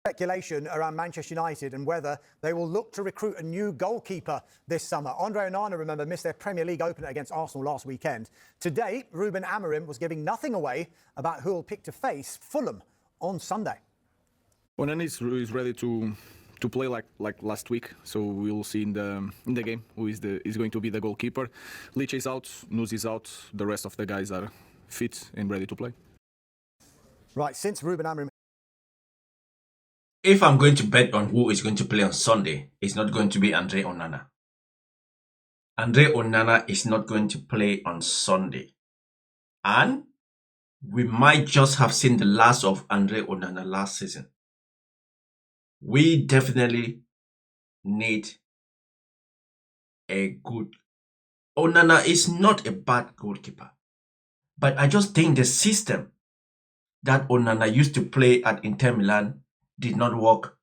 Speculation around Manchester United and whether they will look to recruit a new goalkeeper this summer. Andre Onana, remember, missed their Premier League opener against Arsenal last weekend. Today, Ruben Amorim was giving nothing away about who will pick to face Fulham on Sunday. Onana is ready to play like last week, so we'll see in the game who is going to be the goalkeeper. Lich is out, Nuz is out, the rest of the guys are fit and ready to play. Right, since Ruben Amorim... If I'm going to bet on who is going to play on Sunday, it's not going to be Andre Onana. Andre Onana is not going to play on Sunday. And we might just have seen the last of Andre Onana last season. We definitely need a good... Onana is not a bad goalkeeper. But I just think the system that Onana used to play at Inter Milan did not work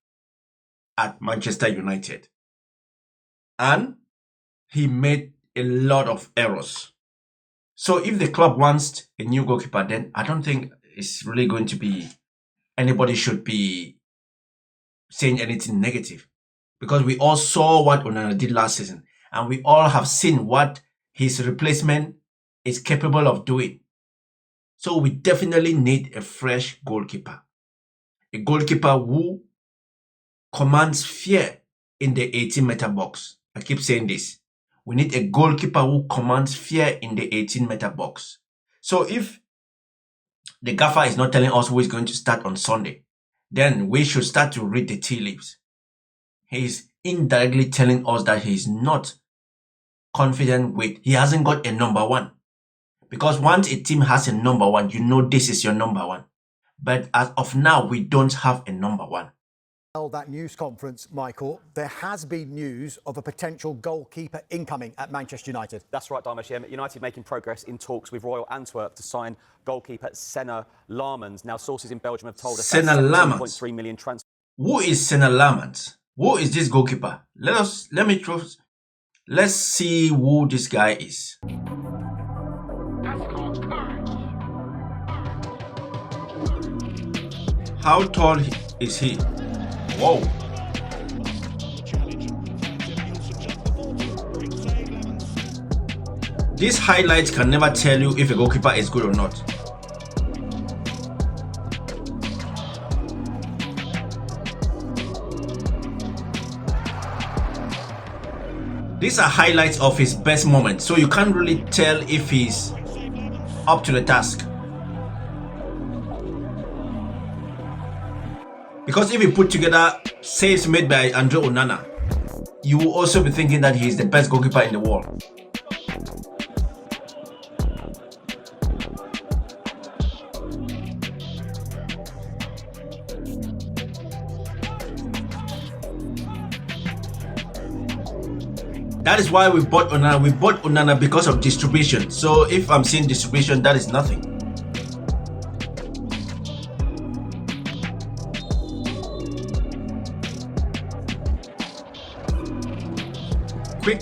at Manchester United. And he made a lot of errors. So if the club wants a new goalkeeper, then I don't think it's really going to be... anybody should be saying anything negative. Because we all saw what Onana did last season. And we all have seen what his replacement is capable of doing. So we definitely need a fresh goalkeeper. A goalkeeper who commands fear in the 18-meter box. I keep saying this. We need a goalkeeper who commands fear in the 18-meter box. So if the gaffer is not telling us who is going to start on Sunday, then we should start to read the tea leaves. He is indirectly telling us that he is not confident with, he hasn't got a number one. Because once a team has a number one, you know this is your number one. But as of now, we don't have a number one. That news conference, Michael, there has been news of a potential goalkeeper incoming at Manchester United. That's right, Dharmesh. United making progress in talks with Royal Antwerp to sign goalkeeper Senna Lammens. Now, sources in Belgium have told us Senna Lammens. 17.3 million transfer. Who is Senna Lammens? Who is this goalkeeper? Let's see who this guy is. How tall is he? Whoa. These highlights can never tell you if a goalkeeper is good or not. These are highlights of his best moments, so you can't really tell if he's up to the task. Because if you put together saves made by Andre Onana, you will also be thinking that he is the best goalkeeper in the world. That is why we bought Onana. We bought Onana because of distribution. So if I'm seeing distribution, that is nothing. Quick.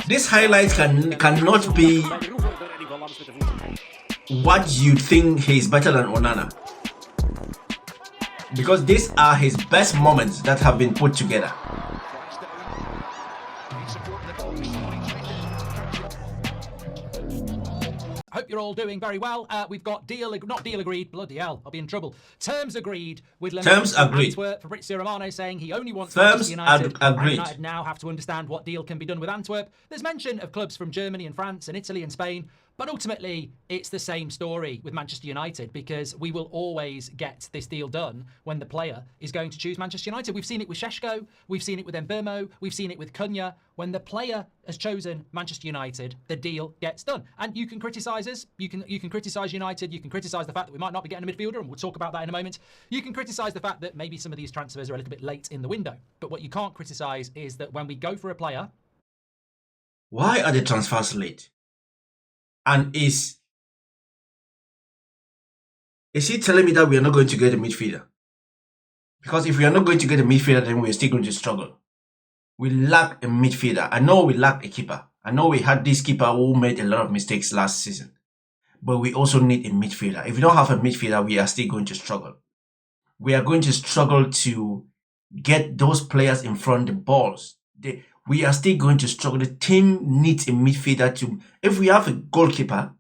These highlights cannot be what you think he's better than Onana. Because these are his best moments that have been put together. Hope you're all doing very well. We've got not deal agreed. Bloody hell, I'll be in trouble. Terms agreed with Lammens. Terms agreed. Fabrizio Romano saying he only wants Terms United. agreed. United now have to understand what deal can be done with Antwerp. There's mention of clubs from Germany and France and Italy and Spain. But ultimately, it's the same story with Manchester United because we will always get this deal done when the player is going to choose Manchester United. We've seen it with Šeško, we've seen it with Mbeumo, we've seen it with Cunha. When the player has chosen Manchester United, the deal gets done. And you can criticise us, you can criticise United, you can criticise the fact that we might not be getting a midfielder, and we'll talk about that in a moment. You can criticise the fact that maybe some of these transfers are a little bit late in the window. But what you can't criticise is that when we go for a player... Why are the transfers late? And is he telling me that we are not going to get a midfielder? Because if we are not going to get a midfielder, then we're still going to struggle. We lack a midfielder. I know we lack a keeper. I know we had this keeper who made a lot of mistakes last season. But we also need a midfielder. If we don't have a midfielder, we are still going to struggle. We are going to struggle to get those players in front of the balls. We are still going to struggle. The team needs a midfielder to... If we have a goalkeeper,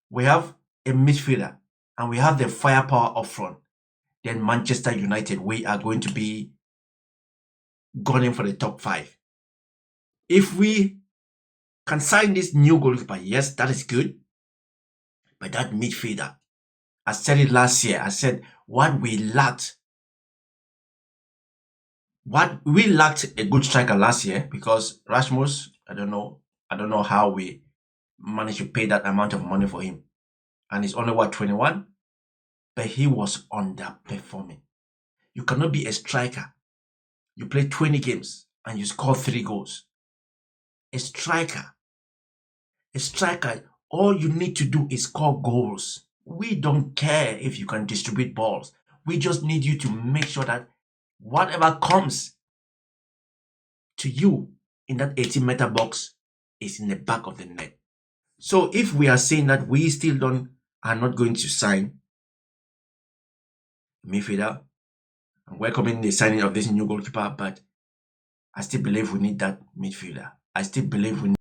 we have a midfielder, and we have the firepower up front, then Manchester United, we are going to be gunning for the top 5. If we can sign this new goalkeeper, yes, that is good. But that midfielder, I said it last year, I said what we lacked a good striker last year, because Rasmus, I don't know how we managed to pay that amount of money for him. And he's only, what, 21? But he was underperforming. You cannot be a striker. You play 20 games and you score 3 goals. A striker, all you need to do is score goals. We don't care if you can distribute balls. We just need you to make sure that whatever comes to you in that 18-meter box is in the back of the net. So if we are saying that we still are not going to sign midfielder, I'm welcoming the signing of this new goalkeeper, but I still believe we need that midfielder. I still believe we need